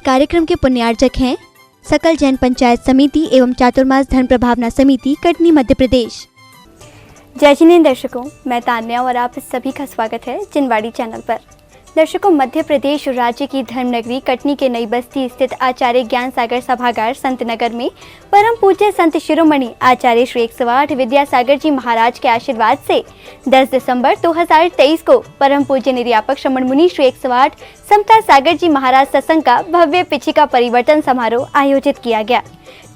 कार्यक्रम के पुण्यार्चक हैं सकल जैन पंचायत समिति एवं चातुर्मास धर्म प्रभावना समिति कटनी मध्य प्रदेश। जय जिनेंद्र दर्शकों, मैं तान्या और आप सभी का स्वागत है जिनवाड़ी चैनल पर। दर्शकों, मध्य प्रदेश राज्य की धर्मनगरी कटनी के नई बस्ती स्थित आचार्य ज्ञान सागर सभागार संत नगर में परम पूज्य संत शिरोमणि आचार्य श्री 108 विद्यासागर जी महाराज के आशीर्वाद से 10 दिसंबर 2023 को परम पूज्य निर्यापक श्रमण मुनि श्री 108 समता सागर जी महाराज सत्संग का भव्य पिछिका परिवर्तन समारोह आयोजित किया गया।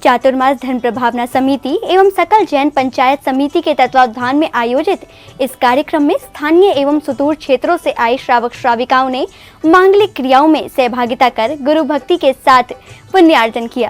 चातुर्मास धर्म प्रभावना समिति एवं सकल जैन पंचायत समिति के तत्वावधान में आयोजित इस कार्यक्रम में स्थानीय एवं सुदूर क्षेत्रों से आए श्रावक श्राविकाओं ने मांगलिक क्रियाओं में सहभागिता कर गुरु भक्ति के साथ पुण्यार्जन किया।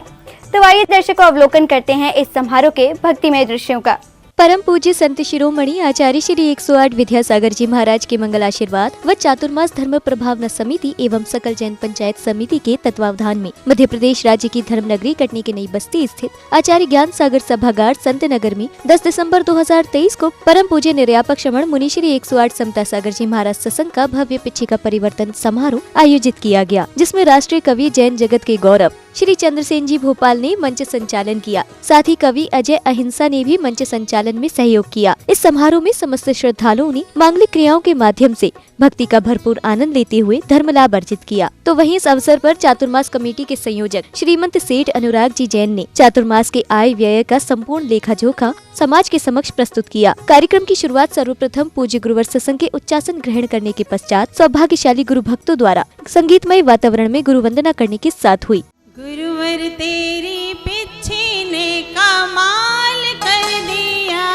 तो आइए दर्शकों, अवलोकन करते हैं इस समारोह के भक्तिमय दृश्यों का। परम पूज्य संत शिरोमणि आचार्य श्री 108 विद्यासागर जी महाराज के मंगल आशीर्वाद व चातुर्मास धर्म प्रभावना समिति एवं सकल जैन पंचायत समिति के तत्वावधान में मध्य प्रदेश राज्य की धर्मनगरी कटनी के नई बस्ती स्थित आचार्य ज्ञान सागर सभागार संत नगर में 10 दिसंबर 2023 को परम पूज्य निर्यापक श्रमण मुनि श्री 108 समता सागर जी महाराज सत्संग का भव्य पिछिका परिवर्तन समारोह आयोजित किया गया, जिसमें राष्ट्रीय कवि जैन जगत के गौरव श्री चंद्रसेन जी भोपाल ने मंच संचालन किया। साथ ही कवि अजय अहिंसा ने भी मंच संचालन में सहयोग किया। इस समारोह में समस्त श्रद्धालुओं ने मांगलिक क्रियाओं के माध्यम से भक्ति का भरपूर आनंद लेते हुए धर्म लाभ अर्जित किया। तो वहीं इस अवसर पर चातुर्मास कमेटी के संयोजक श्रीमंत सेठ अनुराग जी जैन ने चातुर्मास के आय व्यय का संपूर्ण लेखा जोखा समाज के समक्ष प्रस्तुत किया। कार्यक्रम की शुरुआत सर्वप्रथम पूज्य गुरुवर सत्संग के उच्चासन ग्रहण करने के पश्चात सौभाग्यशाली गुरु भक्तों द्वारा संगीतमय वातावरण में गुरु वंदना करने के साथ हुई। गुरुवर तेरी पिछे ने कमाल कर दिया,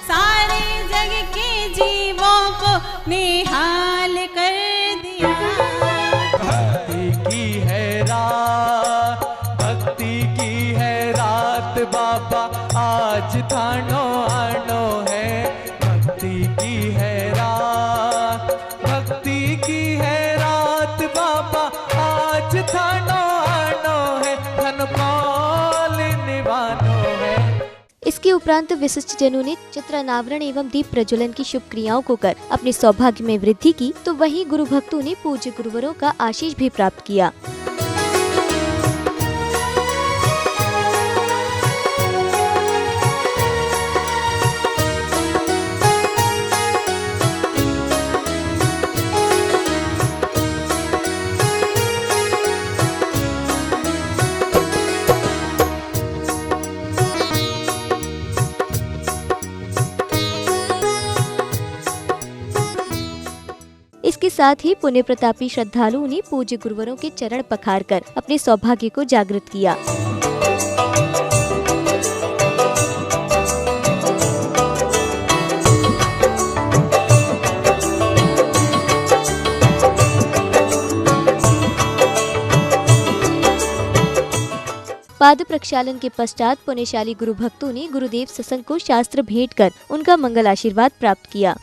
सारे जग के जीवों को निहाल कर दिया। भक्ति की है रात, भक्ति की है रात बाबा आज थानो आनो है। भक्ति की है रात, भक्ति की है रात बाबा आज थानो है। इसके उपरांत विशिष्ट जनों ने चित्रानावरण एवं दीप प्रज्वलन की शुभ क्रियाओं को कर अपने सौभाग्य में वृद्धि की। तो वहीं गुरु भक्तों ने पूज्य गुरुवरों का आशीष भी प्राप्त किया। इसके साथ ही पुण्य प्रतापी श्रद्धालुओं ने पूज्य गुरुवरों के चरण पखार कर अपने सौभाग्य को जागृत किया। पाद प्रक्षालन के पश्चात पुण्यशाली गुरु भक्तों ने गुरुदेव सत्संग को शास्त्र भेंट कर उनका मंगल आशीर्वाद प्राप्त किया।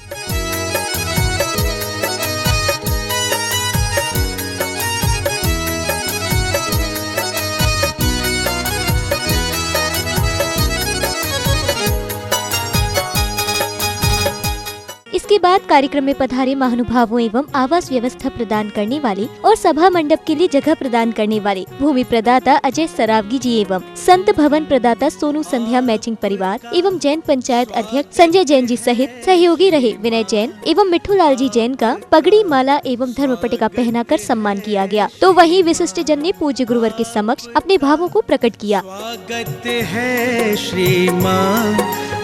इसके बाद कार्यक्रम में पधारे महानुभावों एवं आवास व्यवस्था प्रदान करने वाले और सभा मंडप के लिए जगह प्रदान करने वाले भूमि प्रदाता अजय सरावगी जी एवं संत भवन प्रदाता सोनू संध्या मैचिंग परिवार एवं जैन पंचायत अध्यक्ष संजय जैन जी सहित सहयोगी रहे विनय जैन एवं मिट्ठू लाल जी जैन का पगड़ी माला एवं धर्म पटिका पहनाकर सम्मान किया गया। तो वहीं विशिष्ट जन ने पूज्य गुरुवर के समक्ष अपने भावों को प्रकट किया। स्वागत है श्री मां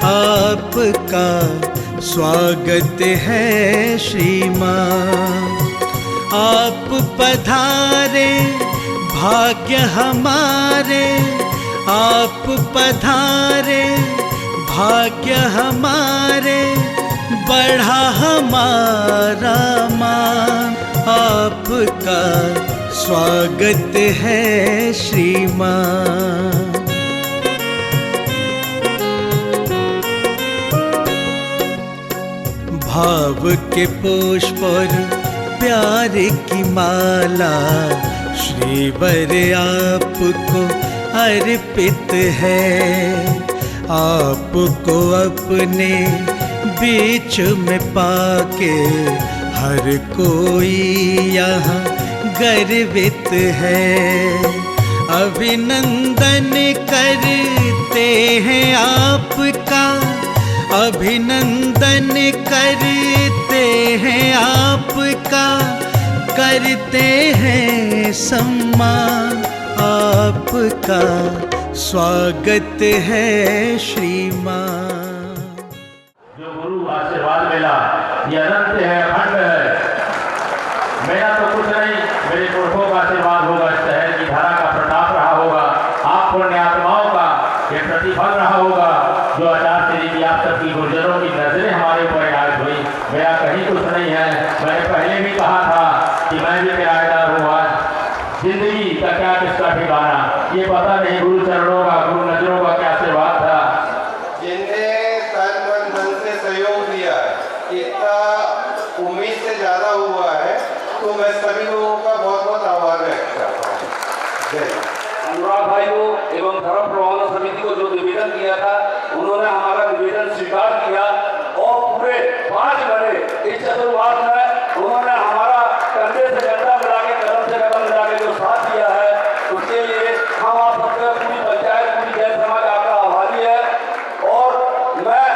आपका, स्वागत है श्री मां, आप पधारे भाग्य हमारे, आप पधारे भाग्य हमारे, बढ़ा हमारा मान, आपका स्वागत है श्री मां। भाव के पुष्प और प्यार की माला श्रीवर आपको अर्पित है, आपको अपने बीच में पाके हर कोई यहाँ गर्वित है। अभिनंदन करते हैं आपका, अभिनंदन करते हैं आपका, करते हैं सम्मान आपका, स्वागत है श्रीमान। जो गुरु आशीर्वाद मिला ये अनंत है, अखंड है। मेरा तो कुछ नहीं, मेरे पुरखों का आशीर्वाद होगा, इस शहर की धारा का प्रताप रहा होगा, आप पुण्यात्माओं का ये प्रतिफल रहा होगा, जो आचार्य श्री की आप सबकी गुरुजनों की नजरें हमारे ऊपर आज हुई। मेरा कहीं कुछ नहीं है। मैंने पहले भी कहा था कि मैं भी किराएदार हूँ। आज जिंदगी का क्या किसका ठिकाना ये पता नहीं। गुरु चरणों का, गुरु नजरों का क्या आशीर्वाद था। जिनने तन मन धन से सहयोग दिया, इतना उम्मीद से ज़्यादा हुआ है, तो मैं सभी लोगों का बहुत बहुत आभार व्यक्त करता हूँ। जय अनुराग भाई को एवं धर्म प्रबंधन समिति को जो निवेदन किया था, उन्होंने हमारा निवेदन स्वीकार किया और पूरे 5 घंटे इस चतुर्मास में उन्होंने हमारा कंधे से कंधा मिला के, कदम से कदम मिला के जो साथ दिया है, उसके लिए हम आप सबका पूरी पंचायत, पूरी जैन समाज आपका आभारी है। और मैं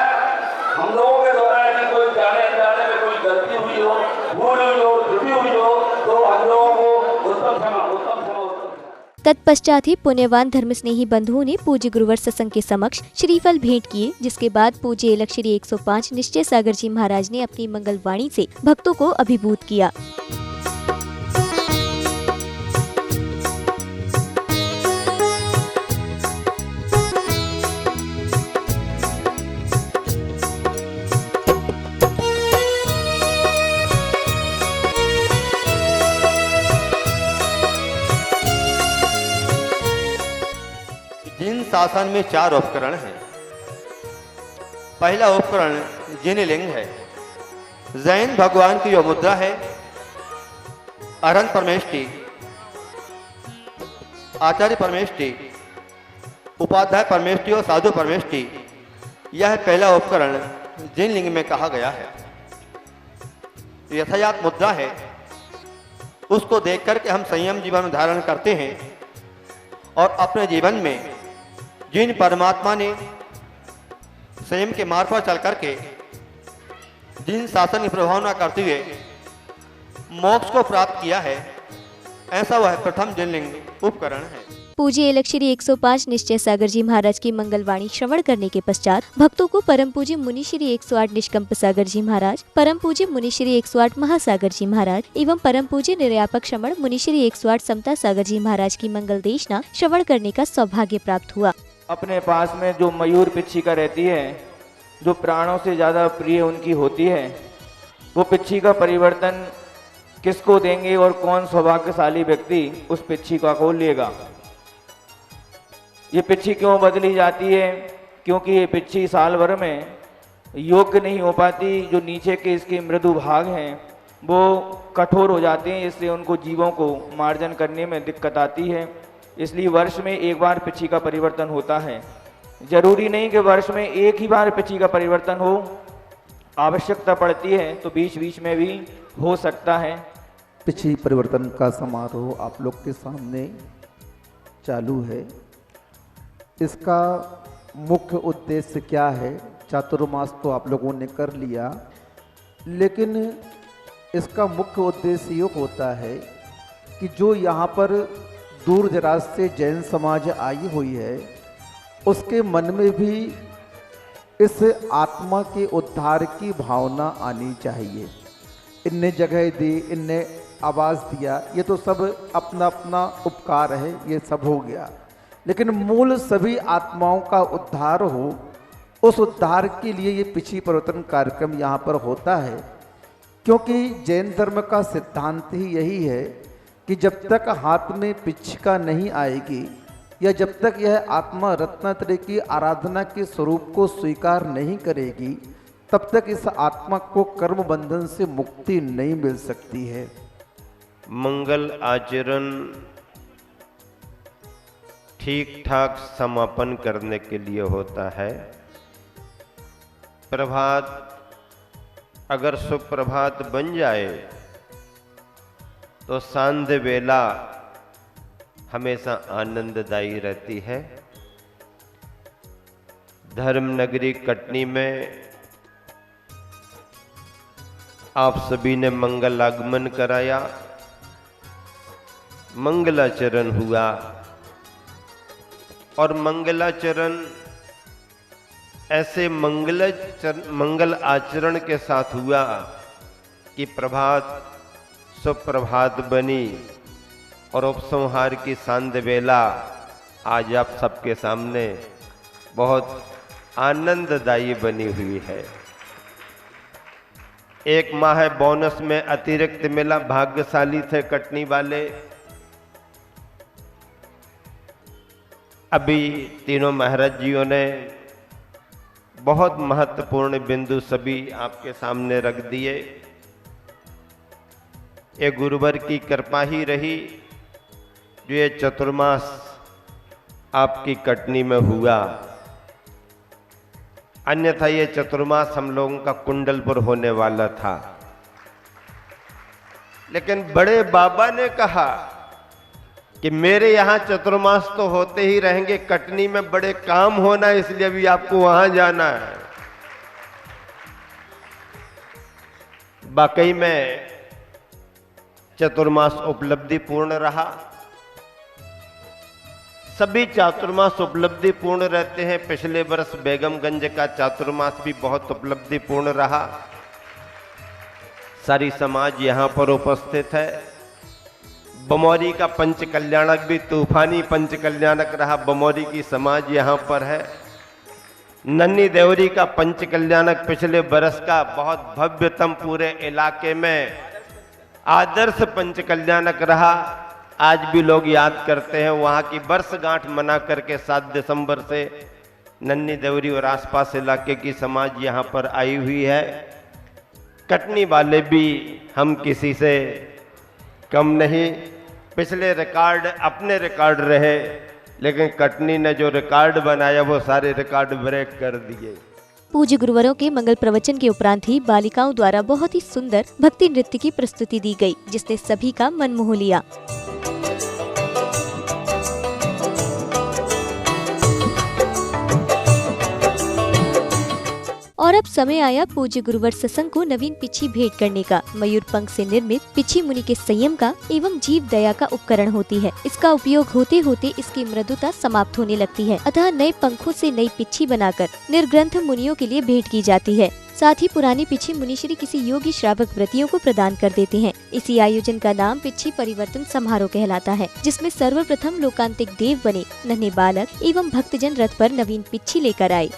हम लोगों के द्वारा यदि कोई जाने अनजाने में कोई गलती हुई हो, भूल हुई हो, त्रुटि हुई हो, तो हम लोगों को उत्तम क्षमा। तत्पश्चात ही पुण्यवान धर्मस्नेही बंधुओं ने पूज्य गुरुवर सत्संग के समक्ष श्रीफल भेंट किए, जिसके बाद पूज्य एलक श्री 105 निश्चय सागर जी महाराज ने अपनी मंगलवाणी से भक्तों को अभिभूत किया। जिन शासन में 4 उपकरण हैं। पहला उपकरण जिनलिंग है। जैन भगवान की जो मुद्रा है, अरहंत परमेष्टि, आचार्य परमेष्टि, उपाध्याय परमेष्टि और साधु परमेष्टि, यह पहला उपकरण जिनलिंग में कहा गया है। यथायात मुद्रा है, उसको देख करके हम संयम जीवन धारण करते हैं और अपने जीवन में जिन परमात्मा ने संयम के मार्ग पर चल करके जिन शासन की प्रभावना करते हुए मोक्ष को प्राप्त किया है, ऐसा वह प्रथम जिनलिंग उपकरण है। पूज्य एलक श्री 105 निश्चय सागर जी महाराज की मंगलवाणी श्रवण करने के पश्चात भक्तों को परम पूज्य मुनि श्री 108 निष्कंप सागर जी महाराज, परम पूज्य मुनि श्री 108 महासागर जी महाराज एवं परम पूज्य निर्यापक श्रमण मुनि श्री 108 समता सागर जी महाराज की मंगल देशना श्रवण करने का सौभाग्य प्राप्त हुआ। अपने पास में जो मयूर पिच्छिका रहती है, जो प्राणों से ज़्यादा प्रिय उनकी होती है, वो पिच्छिका परिवर्तन किसको देंगे और कौन सौभाग्यशाली व्यक्ति उस पिच्छिका को लेगा। ये पिच्छी क्यों बदली जाती है? क्योंकि ये पिच्छी साल भर में योग्य नहीं हो पाती। जो नीचे के इसके मृदु भाग हैं वो कठोर हो जाते हैं, इससे उनको जीवों को मार्जन करने में दिक्कत आती है। इसलिए वर्ष में एक बार पिच्छी का परिवर्तन होता है। जरूरी नहीं कि वर्ष में एक ही बार पिच्छी का परिवर्तन हो, आवश्यकता पड़ती है तो बीच बीच में भी हो सकता है। पिच्छी परिवर्तन का समारोह आप लोग के सामने चालू है। इसका मुख्य उद्देश्य क्या है? चातुर्मास तो आप लोगों ने कर लिया, लेकिन इसका मुख्य उद्देश्य ये होता है कि जो यहाँ पर दूर दराज से जैन समाज आई हुई है, उसके मन में भी इस आत्मा के उद्धार की भावना आनी चाहिए। इनने जगह दी, इनने आवाज़ दिया, ये तो सब अपना अपना उपकार है, ये सब हो गया, लेकिन मूल सभी आत्माओं का उद्धार हो, उस उद्धार के लिए ये पिच्छी परिवर्तन कार्यक्रम यहाँ पर होता है। क्योंकि जैन धर्म का सिद्धांत ही यही है कि जब तक हाथ में पिच्छिका नहीं आएगी या जब तक यह आत्मा रत्नात्रय की आराधना के स्वरूप को स्वीकार नहीं करेगी, तब तक इस आत्मा को कर्म बंधन से मुक्ति नहीं मिल सकती है। मंगल आचरण ठीक ठाक समापन करने के लिए होता है। प्रभात अगर सुप्रभात बन जाए तो सांध्य वेला हमेशा आनंददायी रहती है। धर्म नगरी कटनी में आप सभी ने मंगल आगमन कराया, मंगलाचरण हुआ और मंगलाचरण ऐसे मंगल आचरण के साथ हुआ कि प्रभात सुप्रभात बनी और उपसंहार की सांध्य वेला आज आप सबके सामने बहुत आनंददायी बनी हुई है। एक माह बोनस में अतिरिक्त मिला, भाग्यशाली थे कटनी वाले। अभी तीनों महाराज जियों ने बहुत महत्वपूर्ण बिंदु सभी आपके सामने रख दिए। ये गुरुवर की कृपा ही रही जो ये चतुर्मास आपकी कटनी में हुआ, अन्यथा ये चतुर्मास हम लोगों का कुंडलपुर होने वाला था। लेकिन बड़े बाबा ने कहा कि मेरे यहाँ चतुर्मास तो होते ही रहेंगे, कटनी में बड़े काम होना है, इसलिए भी आपको वहां जाना है। वाकई में चतुर्मास उपलब्धिपूर्ण रहा। सभी चातुर्मास उपलब्धिपूर्ण रहते हैं। पिछले वर्ष बेगमगंज का चातुर्मास भी बहुत उपलब्धिपूर्ण रहा। सारी समाज यहाँ पर उपस्थित है। बमौरी का पंच कल्याणक भी तूफानी पंच कल्याणक रहा। बमौरी की समाज यहाँ पर है। नन्ही देवरी का पंच कल्याणक पिछले वर्ष का बहुत भव्यतम पूरे इलाके में आदर्श पंच कल्याणक रहा। आज भी लोग याद करते हैं। वहाँ की वर्षगांठ मना करके 7 दिसंबर से नन्ही देवरी और आसपास इलाके की समाज यहाँ पर आई हुई है। कटनी वाले भी हम किसी से कम नहीं। पिछले रिकॉर्ड अपने रिकॉर्ड रहे, लेकिन कटनी ने जो रिकॉर्ड बनाया वो सारे रिकॉर्ड ब्रेक कर दिए। पूज्य गुरुवरों के मंगल प्रवचन के उपरांत ही बालिकाओं द्वारा बहुत ही सुंदर भक्ति नृत्य की प्रस्तुति दी गई, जिसने सभी का मन मोह लिया। और अब समय आया पूज्य गुरुवर सत्संग को नवीन पिछी भेंट करने का। मयूर पंख से निर्मित पिछी मुनि के संयम का एवं जीव दया का उपकरण होती है। इसका उपयोग होते होते इसकी मृदुता समाप्त होने लगती है, अतः नए पंखों से नई पिछी बनाकर निर्ग्रंथ मुनियों के लिए भेंट की जाती है। साथ ही पुरानी पिछी मुनिश्री किसी योगी श्रावक व्रतियों को प्रदान कर देते हैं। इसी आयोजन का नाम पिछी परिवर्तन समारोह कहलाता है, जिसमें सर्वप्रथम लोकांतिक देव बने नन्हे बालक एवं भक्तजन रथ पर नवीन पिछी लेकर आए।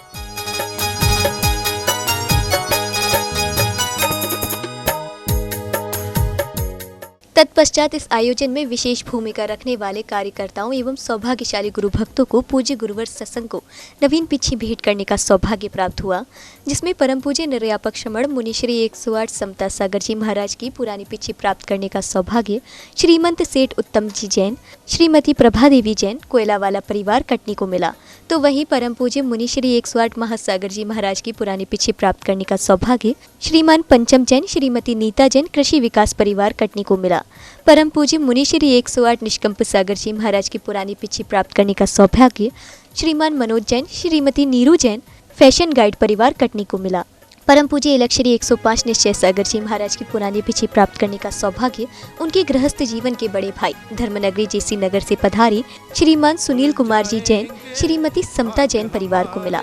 तत्पश्चात इस आयोजन में विशेष भूमिका रखने वाले कार्यकर्ताओं एवं सौभाग्यशाली गुरु भक्तों को पूज्य गुरुवर सत्संग को नवीन पिछी भेंट करने का सौभाग्य प्राप्त हुआ, जिसमें परम पूज्य निर्यापक श्रमण मुनि श्री 108 समता सागर जी महाराज की पुरानी पिछी प्राप्त करने का सौभाग्य श्रीमंत सेठ उत्तम जी जैन, श्रीमती प्रभा देवी जैन, कोयलावाला परिवार कटनी को मिला। तो वहीं परम पूज्य मुनि श्री 108 महासागर जी महाराज की पुरानी पिछी प्राप्त करने का सौभाग्य श्रीमान पंचम जैन, श्रीमती नीता जैन, कृषि विकास परिवार कटनी को मिला। परम पूज्य मुनि श्री 108 निष्कंप सागर जी महाराज की पुरानी पिछी प्राप्त करने का सौभाग्य श्रीमान मनोज जैन, श्रीमती नीरू जैन, फैशन गाइड परिवार कटनी को मिला। परम पूज्य इलक श्री 105 निश्चय सागर जी महाराज की पुरानी पिछी प्राप्त करने का सौभाग्य उनके गृहस्थ जीवन के बड़े भाई धर्मनगरी जेसी नगर से पधारी श्रीमान सुनील कुमार जी जैन, श्रीमती समता जैन परिवार को मिला।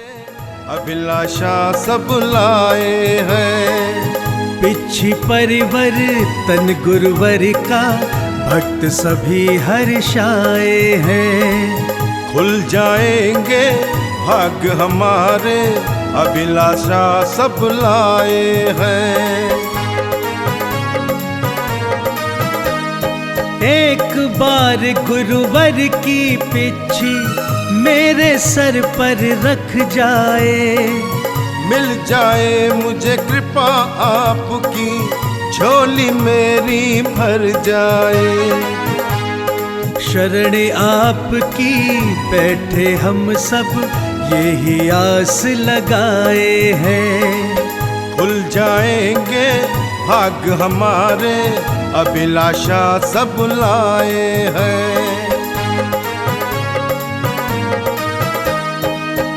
अभिलाषा सब लाए हैं पिछी परिवर्तन गुरुवर का, भक्त सभी हर्षाए हैं। खुल जाएंगे भाग्य हमारे, अभिलाषा सब लाए हैं। एक बार गुरुवर की पिछी मेरे सर पर रख जाए, मिल जाए मुझे कृपा आपकी, झोली मेरी भर जाए। शरण आपकी बैठे हम सब यही आस लगाए हैं। खुल जाएंगे भाग्य हमारे, अभिलाषा सब लाए हैं।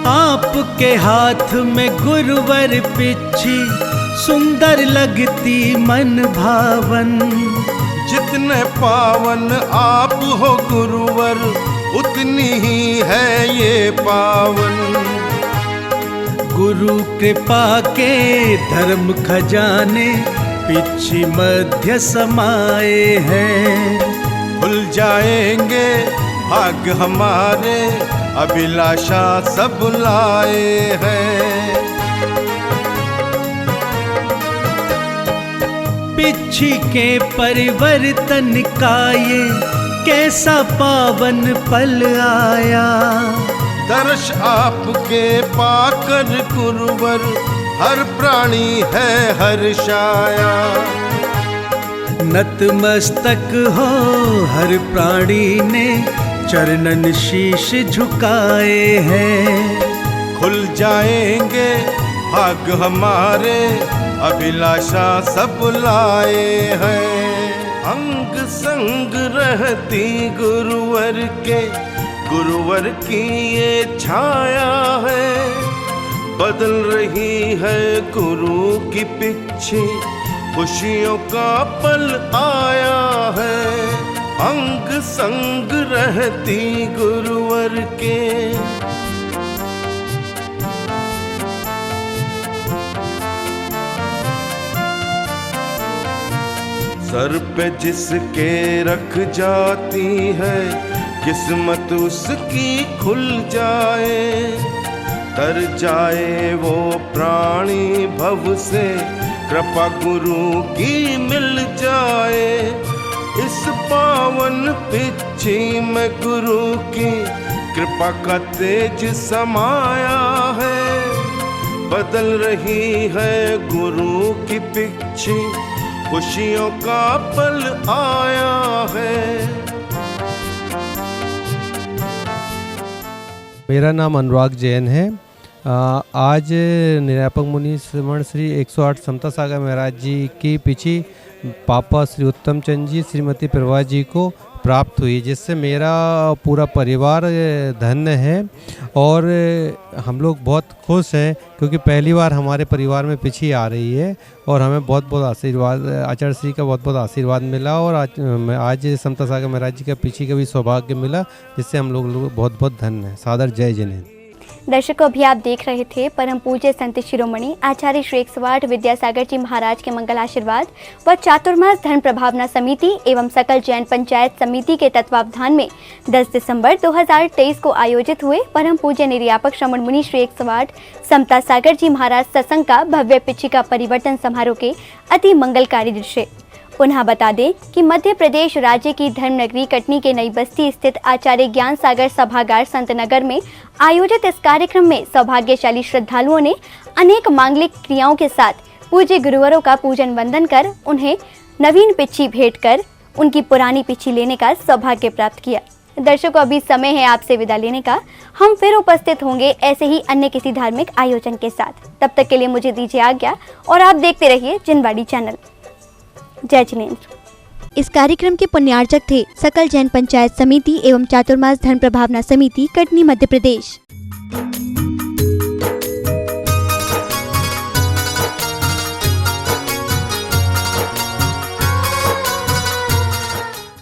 आपके हाथ में गुरुवर पिच्छी सुंदर लगती मन भावन। जितने पावन आप हो गुरुवर उतनी ही है ये पावन। गुरु कृपा के धर्म खजाने पिच्छी मध्य समाए हैं। खुल जाएंगे भाग्य हमारे अभिलाषा सब लाए हैं। पिच्छी के परिवर्तन का ये कैसा पावन पल आया। दर्श आपके पाकर गुरुवर हर प्राणी है हर्षाया। नतमस्तक हो हर प्राणी ने चरणन शीश झुकाए हैं। खुल जाएंगे भाग्य हमारे अभिलाषा सब लाए हैं। अंग संग रहती गुरुवर के गुरुवर की ये छाया है। बदल रही है गुरु की पिच्छी खुशियों का पल आया है। अंग संग रहती गुरुवर के। सर पे जिसके रख जाती है किस्मत उसकी खुल जाए। तर जाए वो प्राणी भव से कृपा गुरु की मिल जाए। इस पावन पिच्छी में गुरु की कृपा का तेज समाया है। बदल रही है गुरु की पिच्छी खुशियों का पल आया है। मेरा नाम अनुराग जैन है। आज निरापक मुनि श्रमण श्री 108 समता सागर महाराज जी की पिछी पापा श्री उत्तम चंद जी श्रीमती प्रभा जी को प्राप्त हुई, जिससे मेरा पूरा परिवार धन्य है और हम लोग बहुत खुश हैं क्योंकि पहली बार हमारे परिवार में पिछी आ रही है और हमें बहुत बहुत आशीर्वाद आचार्य श्री का बहुत बहुत आशीर्वाद मिला और आज समता सागर महाराज जी का पिछी का भी सौभाग्य मिला, जिससे हम लोग बहुत बहुत धन्य हैं। सादर जय जिनेन्द्र। दर्शकों, अभी आप देख रहे थे परम पूज्य संत शिरोमणि आचार्य श्री 108 विद्यासागर जी महाराज के मंगल आशीर्वाद व चातुर्मास धर्म प्रभावना समिति एवं सकल जैन पंचायत समिति के तत्वावधान में 10 दिसंबर 2023 को आयोजित हुए परम पूज्य निर्यापक श्रमण मुनि श्री 108 समता सागर जी महाराज सत्संग का भव्य पिच्छिका परिवर्तन समारोह के अति मंगलकारी दृश्य। पुनः बता दें कि मध्य प्रदेश राज्य की धर्म नगरी कटनी के नई बस्ती स्थित आचार्य ज्ञान सागर सभागार संतनगर में आयोजित इस कार्यक्रम में सौभाग्यशाली श्रद्धालुओं ने अनेक मांगलिक क्रियाओं के साथ पूज्य गुरुवरों का पूजन वंदन कर उन्हें नवीन पिच्छी भेंट कर उनकी पुरानी पिच्छी लेने का सौभाग्य प्राप्त किया। दर्शकों, अभी समय है आपसे विदा लेने का। हम फिर उपस्थित होंगे ऐसे ही अन्य किसी धार्मिक आयोजन के साथ। तब तक के लिए मुझे दीजिए आज्ञा और आप देखते रहिए जिनवाड़ी चैनल। जय जिनेन्द्र। इस कार्यक्रम के पुण्यार्चक थे सकल जैन पंचायत समिति एवं चातुर्मास धर्म प्रभावना समिति कटनी मध्य प्रदेश।